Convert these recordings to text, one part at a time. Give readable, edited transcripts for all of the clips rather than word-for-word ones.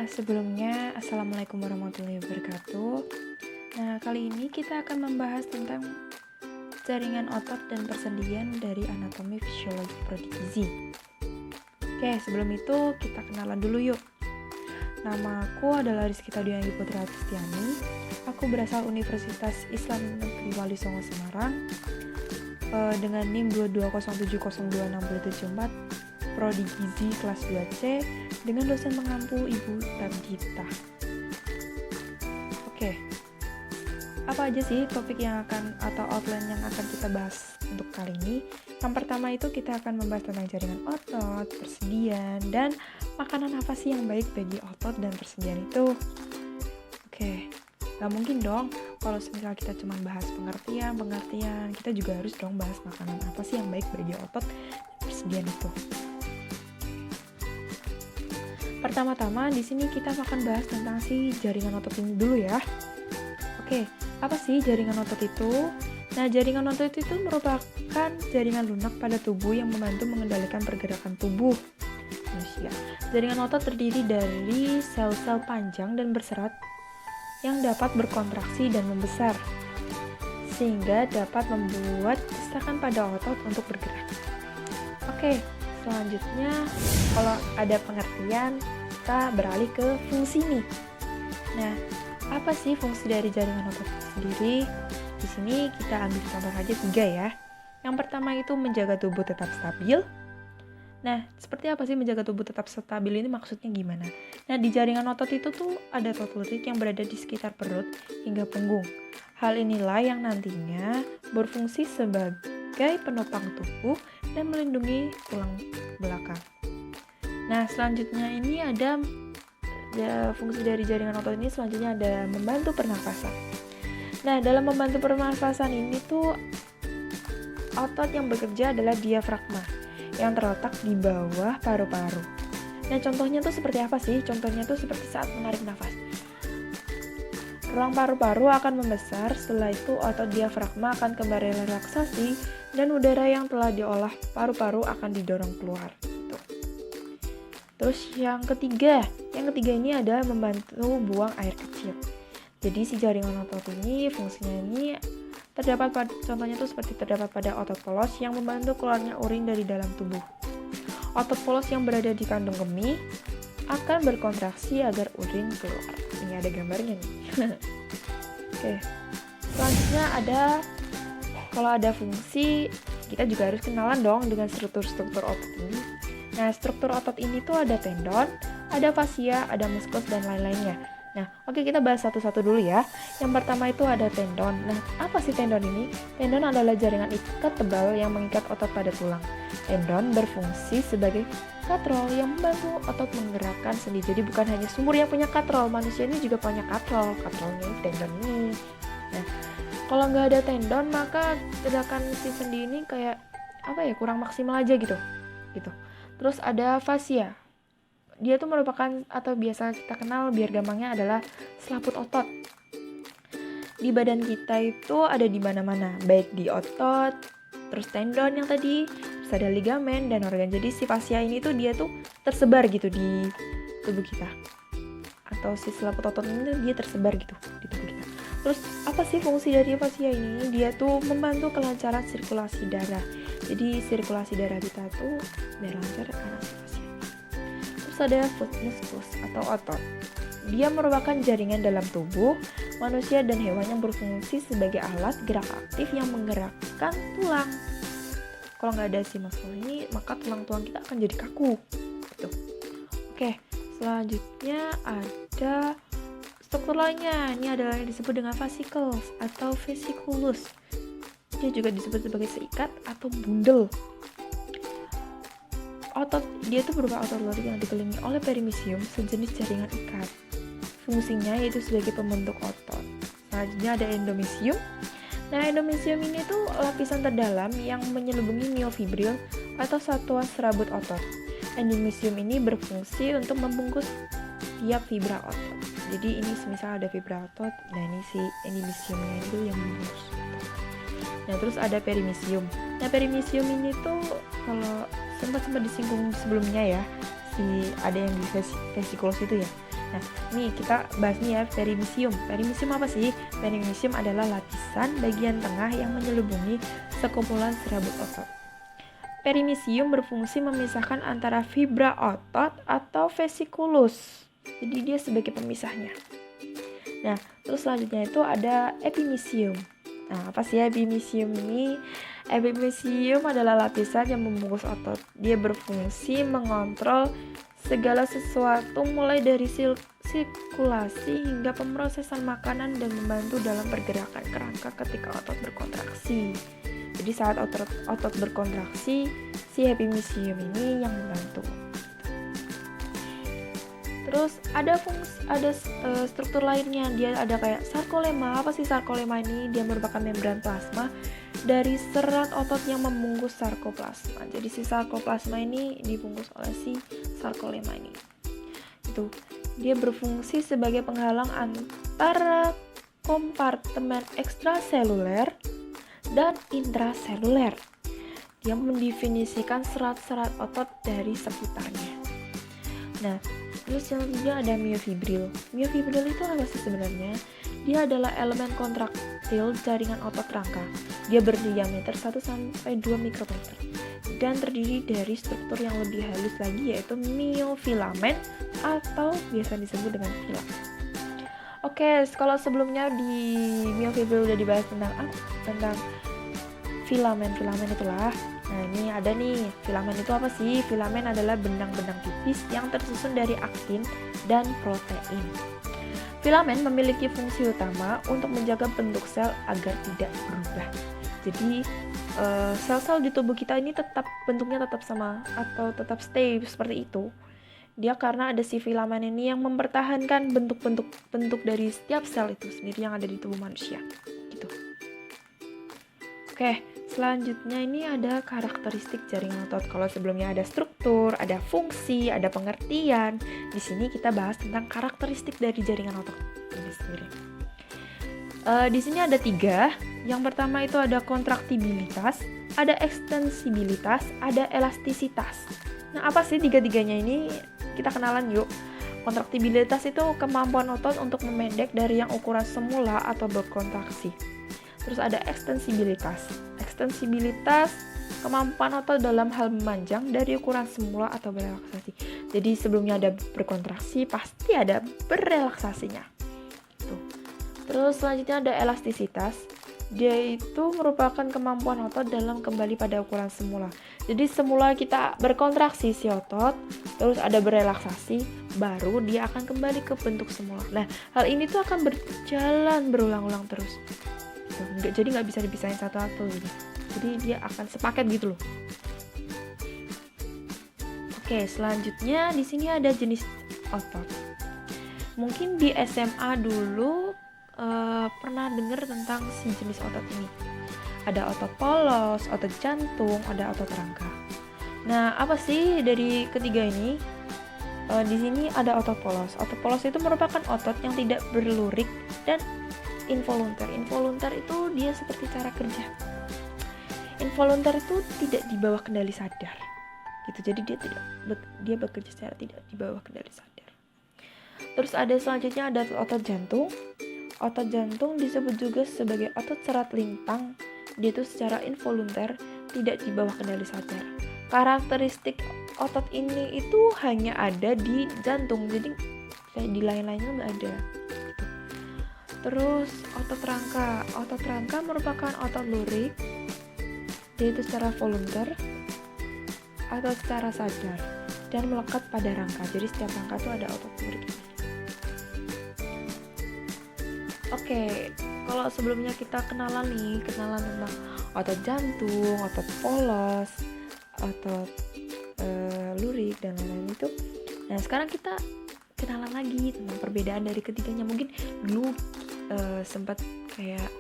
Sebelumnya Assalamualaikum warahmatullahi wabarakatuh. Kali ini kita akan membahas tentang jaringan otot dan persendian dari anatomi fisiologi prodi gizi. Sebelum itu kita kenalan dulu yuk. Nama aku adalah Rizkita Duyanggi Putra Kristiani. Aku berasal Universitas Islam Negeri Wali Songo Semarang dengan NIM 220702674 prodi gizi kelas 2C dengan dosen pengampu Ibu Tabgita. Apa aja sih topik yang akan atau outline yang akan kita bahas untuk kali ini? Yang pertama itu kita akan membahas tentang jaringan otot, persendian, dan makanan apa sih yang baik bagi otot dan persendian itu. Gak mungkin dong kalau misal kita cuma bahas pengertian, kita juga harus dong bahas makanan apa sih yang baik bagi otot dan persendian itu. Pertama-tama di sini kita akan bahas tentang si jaringan otot ini dulu ya. Apa sih jaringan otot itu? Jaringan otot itu merupakan jaringan lunak pada tubuh yang membantu mengendalikan pergerakan tubuh manusia. Jaringan otot terdiri dari sel-sel panjang dan berserat yang dapat berkontraksi dan membesar, sehingga dapat membuat desakan pada otot untuk bergerak. Selanjutnya, kalau ada pengertian, kita beralih ke fungsi nih. Apa sih fungsi dari jaringan otot sendiri? Di sini kita ambil contoh aja 3 ya. Yang pertama itu menjaga tubuh tetap stabil. Seperti apa sih menjaga tubuh tetap stabil ini maksudnya gimana? Di jaringan otot itu tuh ada otot lurik yang berada di sekitar perut hingga punggung. Hal inilah yang nantinya berfungsi sebagai penopang tubuh dan melindungi tulang belakang. Selanjutnya ini ada fungsi dari jaringan otot ini selanjutnya ada membantu pernafasan. Dalam membantu pernafasan ini tuh otot yang bekerja adalah diafragma yang terletak di bawah paru-paru. Contohnya tuh seperti apa sih? Contohnya tuh seperti saat menarik nafas. Ruang paru-paru akan membesar, setelah itu otot diafragma akan kembali relaksasi dan udara yang telah diolah paru-paru akan didorong keluar. Terus yang ketiga ini ada membantu buang air kecil. Jadi si jaringan otot ini fungsinya ini contohnya tuh seperti terdapat pada otot polos yang membantu keluarnya urin dari dalam tubuh. Otot polos yang berada di kandung kemih akan berkontraksi agar urin keluar. Ini ada gambarnya nih. Selanjutnya kalau ada fungsi, kita juga harus kenalan dong dengan struktur-struktur otot ini. Struktur otot ini tuh ada tendon, ada fascia, ada muskus, dan lain-lainnya. Kita bahas satu-satu dulu ya. Yang pertama itu ada tendon. Apa sih tendon ini? Tendon adalah jaringan ikat tebal yang mengikat otot pada tulang. Tendon berfungsi sebagai katrol yang membantu otot menggerakkan sendi. Jadi bukan hanya sumur yang punya katrol, manusia ini juga punya katrol. Katrolnya ini tendon ini. Kalau nggak ada tendon, maka gerakan si sendi ini kayak kurang maksimal aja gitu. Terus ada fascia. Dia tuh merupakan atau biasa kita kenal biar gampangnya adalah selaput otot. Di badan kita itu ada di mana-mana, baik di otot, terus tendon yang tadi, terus ada ligamen dan organ. Jadi si fascia ini tuh dia tuh tersebar gitu di tubuh kita. Atau si selaput otot ini tuh dia tersebar gitu di tubuh kita. Terus apa sih fungsi dari fascia ini? Dia tuh membantu kelancaran sirkulasi darah. Jadi sirkulasi darah kita tuh biar lancar karena si fascia. Ada muskus atau otot. Dia merupakan jaringan dalam tubuh manusia dan hewan yang berfungsi sebagai alat gerak aktif yang menggerakkan tulang. Kalau nggak ada si muskus ini, maka tulang-tulang kita akan jadi kaku. Selanjutnya ada struktur lainnya. Ini adalah yang disebut dengan fascicles atau vesiculus. Dia juga disebut sebagai seikat atau bundel. Dia itu berupa otot lurik yang dikelilingi oleh perimisium, sejenis jaringan ikat. Fungsinya yaitu sebagai pembentuk otot. Selanjutnya ada endomisium. Endomisium ini tuh lapisan terdalam yang menyelubungi miofibril atau satuan serabut otot. Endomisium ini berfungsi untuk membungkus tiap fibra otot. Jadi ini semisal ada fibra otot, ini si endomisiumnya itu yang membungkus. Terus ada perimisium. Perimisium ini tuh kalau sempat disinggung sebelumnya ya, ada yang di vesikulus itu ya. Nah, nih kita bahas nih ya perimisium. Perimisium apa sih? Perimisium adalah lapisan bagian tengah yang menyelubungi sekumpulan serabut otot. Perimisium berfungsi memisahkan antara fibra otot atau vesikulus. Jadi dia sebagai pemisahnya. Nah, terus selanjutnya itu ada epimisium. Nah, apa sih epimisium ini? Epimisium adalah lapisan yang membungkus otot. Dia berfungsi mengontrol segala sesuatu mulai dari sirkulasi hingga pemrosesan makanan dan membantu dalam pergerakan kerangka ketika otot berkontraksi. Jadi saat otot berkontraksi, si epimisium ini yang membantu. Terus ada struktur lainnya, dia ada kayak sarkolema. Apa sih sarkolema ini? Dia merupakan membran plasma dari serat otot yang membungkus sarkoplasma. Jadi si sarkoplasma ini dibungkus oleh si sarkolema ini. Itu dia berfungsi sebagai penghalang antara kompartemen ekstraseluler dan intraseluler. Dia mendefinisikan serat-serat otot dari seputarnya. Nah, terus selanjutnya ada myofibril. Myofibril itu apa sih sebenarnya? Dia adalah elemen kontraktil jaringan otot rangka. Dia berdiameter 1-2 mikrometer dan terdiri dari struktur yang lebih halus lagi, yaitu myofilamen atau biasa disebut dengan filam. Oke, kalau sebelumnya di myofibril udah dibahas tentang filamen itulah. Nah, ini ada nih, filamen itu apa sih? Filamen adalah benang-benang tipis yang tersusun dari aktin dan protein. Filamen memiliki fungsi utama untuk menjaga bentuk sel agar tidak berubah. Jadi, sel-sel di tubuh kita ini bentuknya tetap sama atau tetap stay seperti itu. Dia karena ada si filamen ini yang mempertahankan bentuk dari setiap sel itu sendiri yang ada di tubuh manusia. Gitu. Oke. Selanjutnya ini ada karakteristik jaringan otot. Kalau sebelumnya ada struktur, ada fungsi, ada pengertian. Di sini kita bahas tentang karakteristik dari jaringan otot ini sendiri. Di sini ada 3. Yang pertama itu ada kontraktibilitas, ada ekstensibilitas, ada elastisitas. Nah, apa sih tiga-tiganya ini? Kita kenalan yuk. Kontraktibilitas itu kemampuan otot untuk memendek dari yang ukuran semula atau berkontraksi. Terus ada ekstensibilitas. Ekstensibilitas kemampuan otot dalam hal memanjang dari ukuran semula atau berelaksasi. Jadi sebelumnya ada berkontraksi, pasti ada berelaksasinya. Tuh. Terus selanjutnya ada elastisitas. Dia itu merupakan kemampuan otot dalam kembali pada ukuran semula. Jadi semula kita berkontraksi si otot, terus ada berelaksasi, baru dia akan kembali ke bentuk semula. Nah, hal ini tuh akan berjalan berulang-ulang terus. Jadi nggak bisa dipisahin satu-satu gitu. Jadi dia akan sepaket gitu loh. Oke, selanjutnya di sini ada jenis otot. Mungkin di SMA dulu pernah dengar tentang si jenis otot ini. Ada otot polos, otot jantung, ada otot rangka. Nah, apa sih dari ketiga ini? Di sini ada otot polos. Otot polos itu merupakan otot yang tidak berlurik dan involunter. Involunter itu dia seperti cara kerja. Involunter itu tidak di bawah kendali sadar. Gitu. Jadi dia bekerja secara tidak di bawah kendali sadar. Terus ada selanjutnya ada otot jantung. Otot jantung disebut juga sebagai otot serat lintang. Dia itu secara involunter tidak di bawah kendali sadar. Karakteristik otot ini itu hanya ada di jantung. Jadi kayak di lain-lainnya nggak ada. Terus otot rangka. Otot rangka merupakan otot lurik, yaitu secara volunter atau secara sadar dan melekat pada rangka. Jadi setiap rangka itu ada otot lurik. Oke, kalau sebelumnya kita kenalan tentang otot jantung, otot polos, otot lurik dan lain-lain itu. Nah, sekarang kita kenalan lagi tentang perbedaan dari ketiganya. Mungkin dulu sempat kayak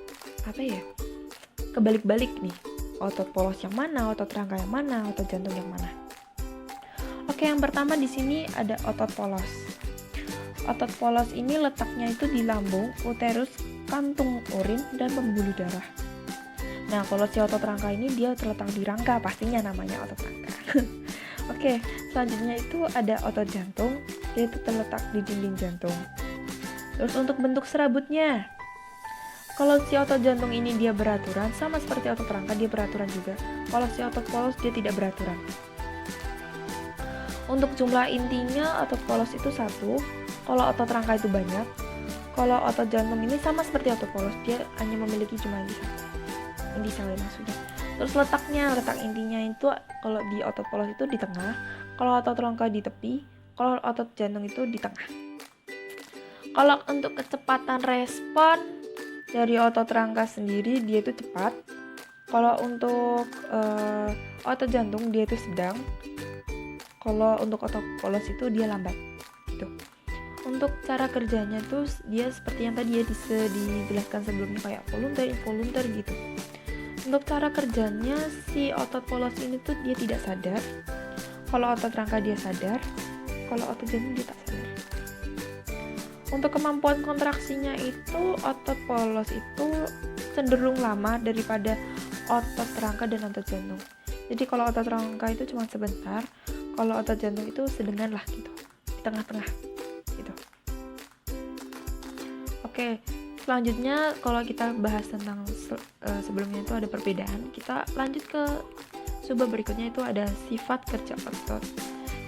kebalik-balik nih, otot polos yang mana, otot rangka yang mana, otot jantung yang mana. Oke, yang pertama di sini ada otot polos. Otot polos ini letaknya itu di lambung, uterus, kantung urin, dan pembuluh darah. Nah, kalau si otot rangka ini dia terletak di rangka, pastinya namanya otot rangka. Oke, selanjutnya itu ada otot jantung. dia itu terletak di dinding jantung. Terus untuk bentuk serabutnya, kalau si otot jantung ini dia beraturan, sama seperti otot rangka dia beraturan juga. Kalau si otot polos dia tidak beraturan. Untuk jumlah intinya otot polos itu 1, kalau otot rangka itu banyak. Kalau otot jantung ini sama seperti otot polos, dia hanya memiliki jumlah inti 1. Inti sel maksudnya. Terus letak intinya itu kalau di otot polos itu di tengah, kalau otot rangka di tepi, kalau otot jantung itu di tengah. Kalau untuk kecepatan respon dari otot rangka sendiri dia itu cepat. Kalau untuk otot jantung dia itu sedang. Kalau untuk otot polos itu dia lambat. Gitu. Untuk cara kerjanya tuh dia seperti yang tadi ya dijelaskan sebelumnya kayak volunteer gitu. Untuk cara kerjanya si otot polos ini tuh dia tidak sadar. Kalau otot rangka dia sadar. Kalau otot jantung dia tak sadar. Untuk kemampuan kontraksinya itu otot polos itu cenderung lama daripada otot rangka dan otot jantung. Jadi kalau otot rangka itu cuma sebentar, kalau otot jantung itu sedengan lah gitu, di tengah-tengah gitu. Oke, selanjutnya kalau kita bahas tentang sebelumnya itu ada perbedaan, kita lanjut ke subbab berikutnya itu ada sifat kerja otot.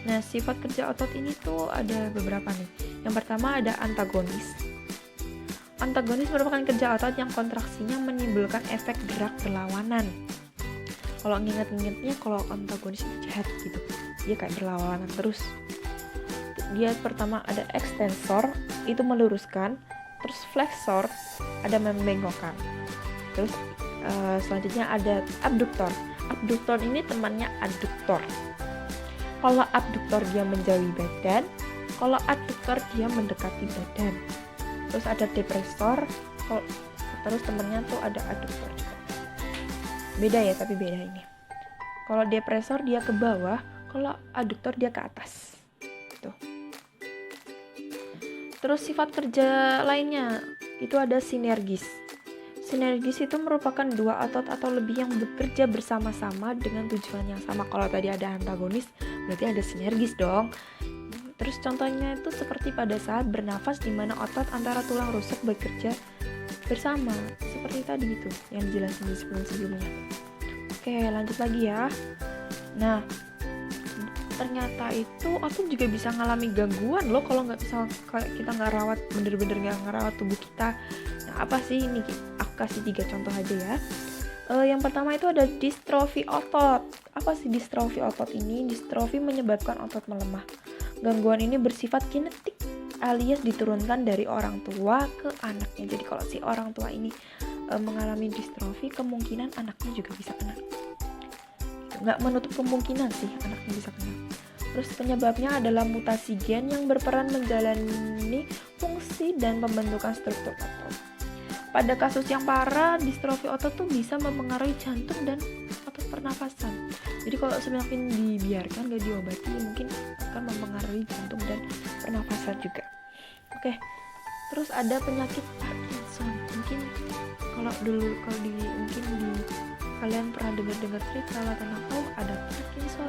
Nah, sifat kerja otot ini tuh ada beberapa nih. Yang pertama ada antagonis. Antagonis merupakan kerja otot yang kontraksinya menimbulkan efek gerak berlawanan. Kalau nginget-ngingetnya kalau antagonis itu jahat gitu. Dia kayak berlawanan terus. Dia pertama ada ekstensor, itu meluruskan. Terus flexor, ada membengkokkan. Terus selanjutnya ada abduktor. Abduktor ini temannya adduktor. Kalau abduktor dia menjauhi badan, kalau adduktor dia mendekati badan. Terus ada depressor, terus temennya tuh ada adduktor juga. Beda ya, tapi beda ini. Kalau depressor dia ke bawah, kalau adduktor dia ke atas. Tuh. Terus sifat kerja lainnya itu ada sinergis. Sinergis itu merupakan dua otot atau lebih yang bekerja bersama-sama dengan tujuan yang sama. Kalau tadi ada antagonis, berarti ada sinergis dong. Terus contohnya itu seperti pada saat bernafas di mana otot antara tulang rusuk bekerja bersama. Seperti tadi gitu yang dijelasin di sebelum-sebelumnya. Oke, lanjut lagi ya. Nah, ternyata itu otot juga bisa ngalami gangguan loh kalau kita nggak rawat, bener-bener nggak ngerawat tubuh kita. Nah, apa sih ini? Aku kasih 3 contoh aja ya. Yang pertama itu ada distrofi otot. Apa sih distrofi otot ini? Distrofi menyebabkan otot melemah. Gangguan ini bersifat genetik alias diturunkan dari orang tua ke anaknya. Jadi kalau si orang tua ini mengalami distrofi, kemungkinan anaknya juga bisa kena. Nggak menutup kemungkinan sih anaknya bisa kena. Terus penyebabnya adalah mutasi gen yang berperan menjalani fungsi dan pembentukan struktur otot. Pada kasus yang parah, distrofi otot tuh bisa mempengaruhi jantung dan otot pernafasan. Jadi kalau semakin dibiarkan, gak diobati, mungkin akan mempengaruhi jantung dan pernafasan juga. Oke, terus ada penyakit Parkinson. Mungkin kalian pernah dengar cerita lah tentang ada Parkinson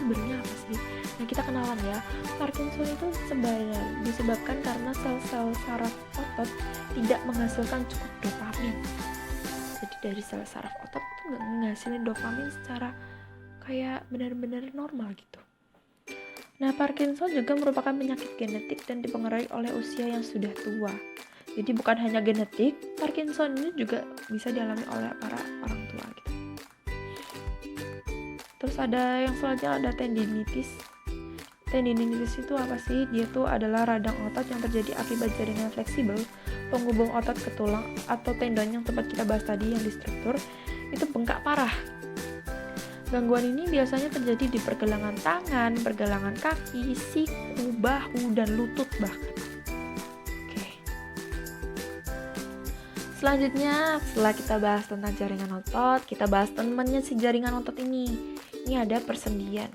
sebenarnya apa sih? Nah, kita kenalan ya. Parkinson itu sebenarnya disebabkan karena sel-sel saraf otot tidak menghasilkan cukup dopamin. Jadi dari sel saraf otot tuh nggak menghasilkan dopamin secara kayak benar-benar normal gitu. Nah, Parkinson juga merupakan penyakit genetik dan dipengaruhi oleh usia yang sudah tua. Jadi bukan hanya genetik, Parkinson ini juga bisa dialami oleh para orang tua gitu. Terus ada yang selanjutnya ada tendinitis. Tendinitis itu apa sih? Dia tuh adalah radang otot yang terjadi akibat jaringan fleksibel penghubung otot ke tulang atau tendon yang tempat kita bahas tadi yang di struktur itu bengkak parah. Gangguan ini biasanya terjadi di pergelangan tangan, pergelangan kaki, siku, bahu, dan lutut bahkan. Oke. Selanjutnya, setelah kita bahas tentang jaringan otot, kita bahas temannya si jaringan otot ini. Ini ada persendian.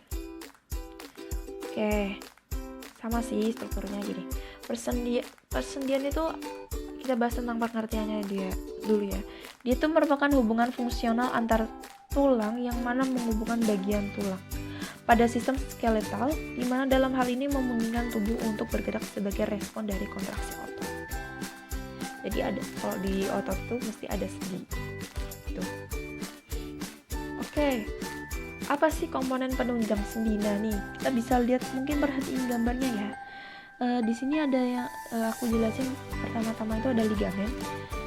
Oke, sama sih strukturnya gini. Persendian itu kita bahas tentang pengertiannya dia dulu ya. Dia itu merupakan hubungan fungsional antar tulang yang mana menghubungkan bagian tulang. pada sistem skeletal, di mana dalam hal ini memungkinkan tubuh untuk bergerak sebagai respon dari kontraksi otot. Jadi ada, kalau di otot tuh mesti ada sendi. Tuh. Oke, apa sih komponen penunjang sendi? Nah nih, kita bisa lihat, mungkin perhatiin gambarnya ya. Di sini ada yang aku jelasin. Pertama-tama itu ada ligamen.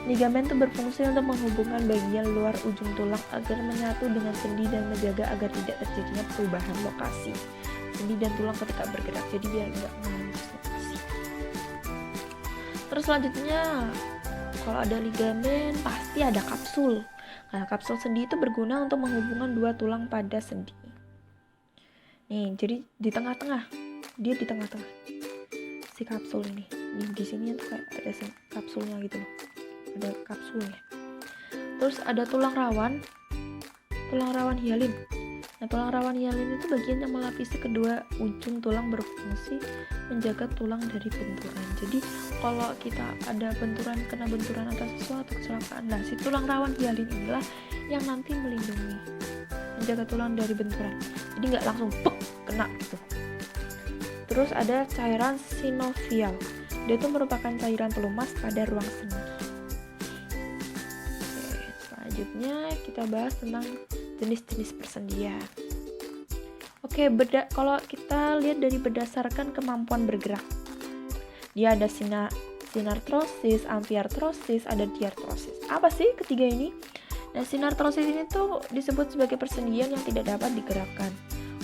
Ligamen itu berfungsi untuk menghubungkan bagian luar ujung tulang agar menyatu dengan sendi dan menjaga agar tidak terjadinya perubahan lokasi sendi dan tulang ketika bergerak. Jadi biar nggak mengalami lokasi. Terus selanjutnya, kalau ada ligamen pasti ada kapsul. Nah, kapsul sendi itu berguna untuk menghubungkan dua tulang pada sendi. Nih, jadi di tengah-tengah, dia di tengah-tengah si kapsul ini. Di sini tuh kayak ada kapsulnya gitu loh. Ada kapsulnya. Terus ada tulang rawan hialin. Nah, tulang rawan hialin itu bagian yang melapisi kedua ujung tulang, berfungsi menjaga tulang dari benturan. Jadi kalau kita ada kena benturan atau sesuatu kecelakaan, nah si tulang rawan hialin inilah yang nanti melindungi, menjaga tulang dari benturan. Jadi nggak langsung kena gitu. Terus ada cairan sinovial. Dia itu merupakan cairan pelumas pada ruang sendi. Oke, selanjutnya kita bahas tentang jenis-jenis persendian. Oke, kalau kita lihat dari berdasarkan kemampuan bergerak, dia ada sinartrosis, amfiartrosis, ada diartrosis. Apa sih ketiga ini? Nah, sinartrosis ini tuh disebut sebagai persendian yang tidak dapat digerakkan,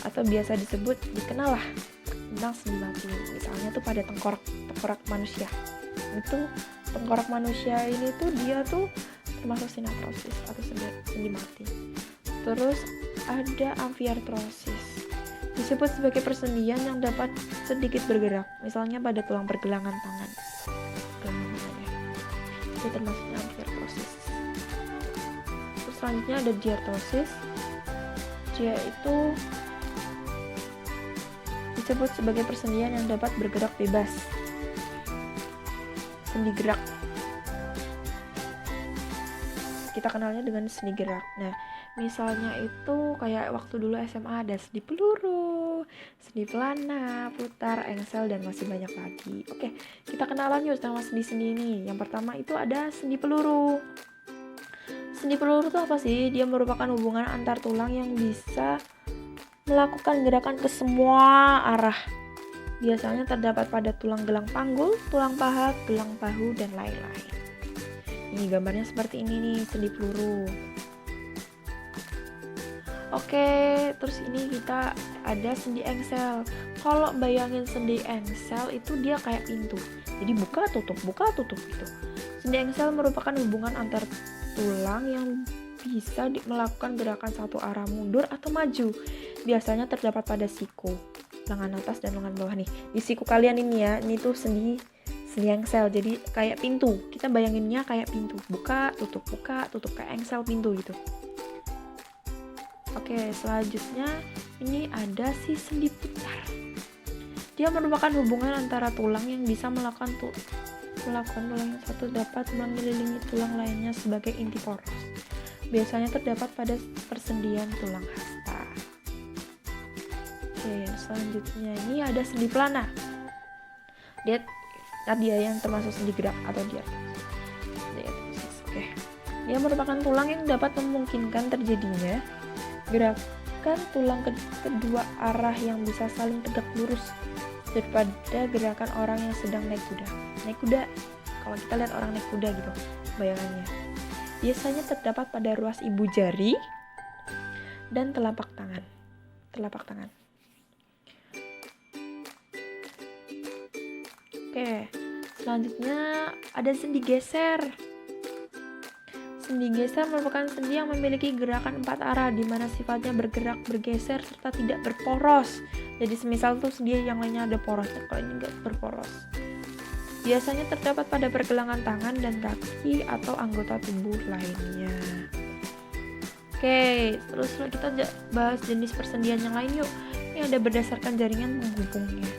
atau biasa disebut dikenal lah tentang sendi mati. Misalnya tuh pada tengkorak manusia. Itu tengkorak manusia ini tuh dia tuh termasuk sinartrosis atau sendi mati. Terus ada amfiartrosis. Disebut sebagai persendian yang dapat sedikit bergerak, misalnya pada tulang pergelangan tangan. Itu termasuk amfiartrosis. Terus selanjutnya ada diartrosis. Dia itu disebut sebagai persendian yang dapat bergerak bebas. Sendi gerak. Kita kenalnya dengan sendi gerak. Nah, misalnya itu kayak waktu dulu SMA ada sendi peluru, sendi pelana, putar, engsel, dan masih banyak lagi. Oke, kita kenalan yuk sama sendi-sendi ini. Yang pertama itu ada sendi peluru. Sendi peluru itu apa sih? Dia merupakan hubungan antar tulang yang bisa melakukan gerakan ke semua arah. Biasanya terdapat pada tulang gelang panggul, tulang paha, gelang bahu, dan lain-lain. Ini gambarnya seperti ini nih, sendi peluru. Oke, terus ini kita ada sendi engsel. Kalau bayangin sendi engsel itu dia kayak pintu. Jadi buka tutup gitu. Sendi engsel merupakan hubungan antar tulang yang bisa melakukan gerakan satu arah mundur atau maju. Biasanya terdapat pada siku, lengan atas dan lengan bawah nih. Di siku kalian ini ya, ini tuh sendi engsel. Jadi kayak pintu. Kita bayanginnya kayak pintu. Buka, tutup kayak engsel pintu gitu. Oke, selanjutnya ini ada si sendi putar. Dia merupakan hubungan antara tulang yang bisa melakukan tulang yang satu dapat mengelilingi tulang lainnya sebagai inti poros. Biasanya terdapat pada persendian tulang hasta. Oke, selanjutnya ini ada sendi pelana. Dia yang termasuk sendi gerak atau diartrosis. Oke. Dia merupakan tulang yang dapat memungkinkan terjadinya gerakan tulang kedua arah yang bisa saling tegak lurus daripada gerakan orang yang sedang naik kuda. Kalau kita lihat orang naik kuda gitu bayangannya, biasanya terdapat pada ruas ibu jari dan telapak tangan. Oke, selanjutnya ada sendi geser. Sendi geser merupakan sendi yang memiliki gerakan 4 arah, di mana sifatnya bergerak, bergeser, serta tidak berporos. Jadi semisal tuh sendi yang lainnya ada porosnya, kalau ini nggak berporos. Biasanya terdapat pada pergelangan tangan dan kaki atau anggota tubuh lainnya. Oke, terus kita bahas jenis persendian yang lain yuk. Ini ada berdasarkan jaringan penghubungnya.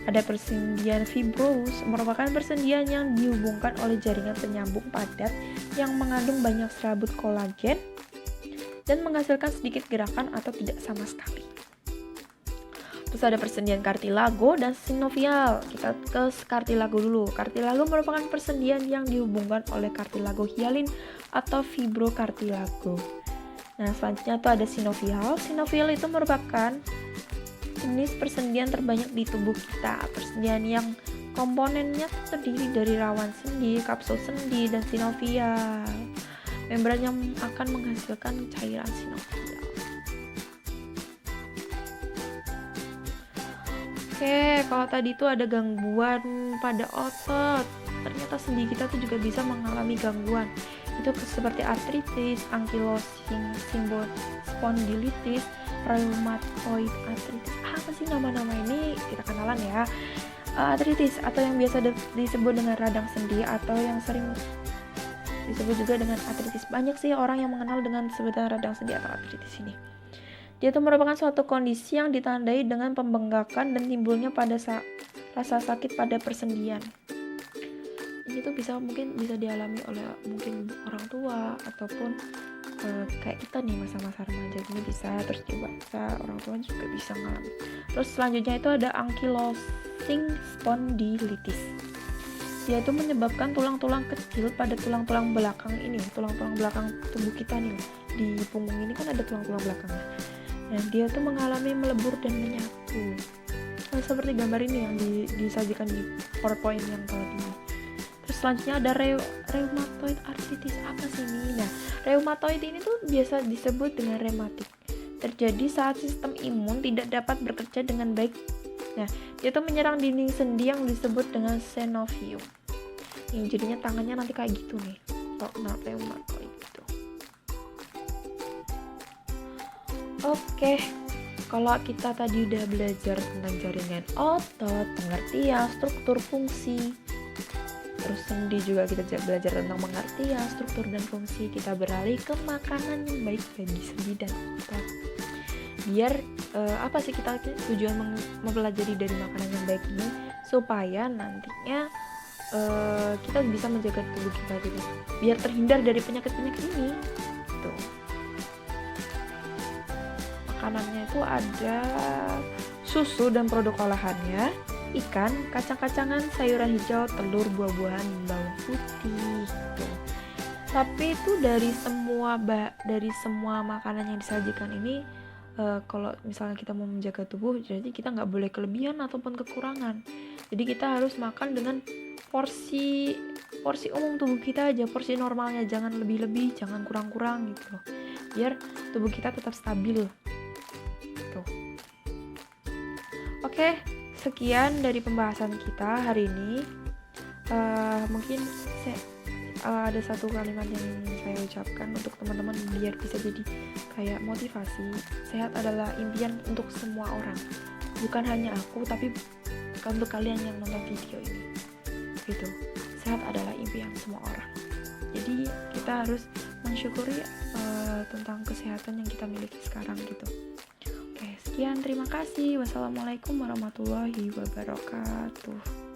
Ada persendian fibrous, merupakan persendian yang dihubungkan oleh jaringan penyambung padat yang mengandung banyak serabut kolagen dan menghasilkan sedikit gerakan atau tidak sama sekali. Terus ada persendian kartilago dan sinovial. Kita ke kartilago dulu. Kartilago merupakan persendian yang dihubungkan oleh kartilago hialin atau fibrokartilago. Nah, selanjutnya tuh ada sinovial. Sinovial itu merupakan jenis persendian terbanyak di tubuh kita. Persendian yang komponennya terdiri dari rawan sendi, kapsul sendi, dan sinovial. Membran yang akan menghasilkan cairan sinovial. Oke, kalau tadi itu ada gangguan pada otot, ternyata sendi kita tuh juga bisa mengalami gangguan. Itu seperti artritis, ankylosing spondylitis, rheumatoid arthritis. Apa sih nama-nama ini? Kita kenalan ya. Artritis atau yang biasa disebut dengan radang sendi atau yang sering disebut juga dengan artritis. Banyak sih orang yang mengenal dengan sebutan radang sendi atau artritis ini. Dia itu merupakan suatu kondisi yang ditandai dengan pembengkakan dan timbulnya pada rasa sakit pada persendian. Ini tuh mungkin bisa dialami oleh mungkin orang tua ataupun kayak kita nih masa-masa remaja ini bisa, terus dewasa orang tua juga bisa mengalami. Terus selanjutnya itu ada ankylosing spondylitis. Dia itu menyebabkan tulang-tulang kecil pada tulang-tulang belakang ini, tulang-tulang belakang tubuh kita nih. Di punggung ini kan ada tulang-tulang belakangnya. Nah, dia tuh mengalami melebur dan menyatu. Nah, seperti gambar ini yang disajikan di PowerPoint yang tadi. Terus selanjutnya ada rheumatoid arthritis. Apa sih ini? Nah, rheumatoid ini tuh biasa disebut dengan rematik. Terjadi saat sistem imun tidak dapat bekerja dengan baik. Nah, dia tuh menyerang dinding sendi yang disebut dengan synovium. Yang jadinya tangannya nanti kayak gitu nih. Kalau rheumatoid gitu. Oke. Kalau kita tadi udah belajar tentang jaringan otot, pengertian, struktur, fungsi, terus sendi juga kita belajar tentang pengertian, struktur, dan fungsi. Kita beralih ke makanan yang baik bagi sendi dan otot. Biar apa sih kita tujuan mempelajari dari makanan yang baik ini supaya nantinya kita bisa menjaga tubuh kita gitu, biar terhindar dari penyakit-penyakit ini gitu. Makanannya itu ada susu dan produk olahannya, ikan, kacang-kacangan, sayuran hijau, telur, buah-buahan, bawang putih gitu. Tapi itu dari semua makanan yang disajikan ini, kalau misalnya kita mau menjaga tubuh, jadi kita nggak boleh kelebihan ataupun kekurangan. Jadi kita harus makan dengan porsi umum tubuh kita aja, porsi normalnya, jangan lebih-lebih, jangan kurang-kurang gitu loh, biar tubuh kita tetap stabil gitu. Oke, sekian dari pembahasan kita hari ini. Mungkin ada satu kalimat yang ingin saya ucapkan untuk teman-teman biar bisa jadi kayak motivasi. Sehat adalah impian untuk semua orang, bukan hanya aku, tapi untuk kalian yang nonton video ini gitu. Sehat adalah impian semua orang, jadi kita harus mensyukuri tentang kesehatan yang kita miliki sekarang gitu. Oke, sekian, terima kasih. Wassalamualaikum warahmatullahi wabarakatuh.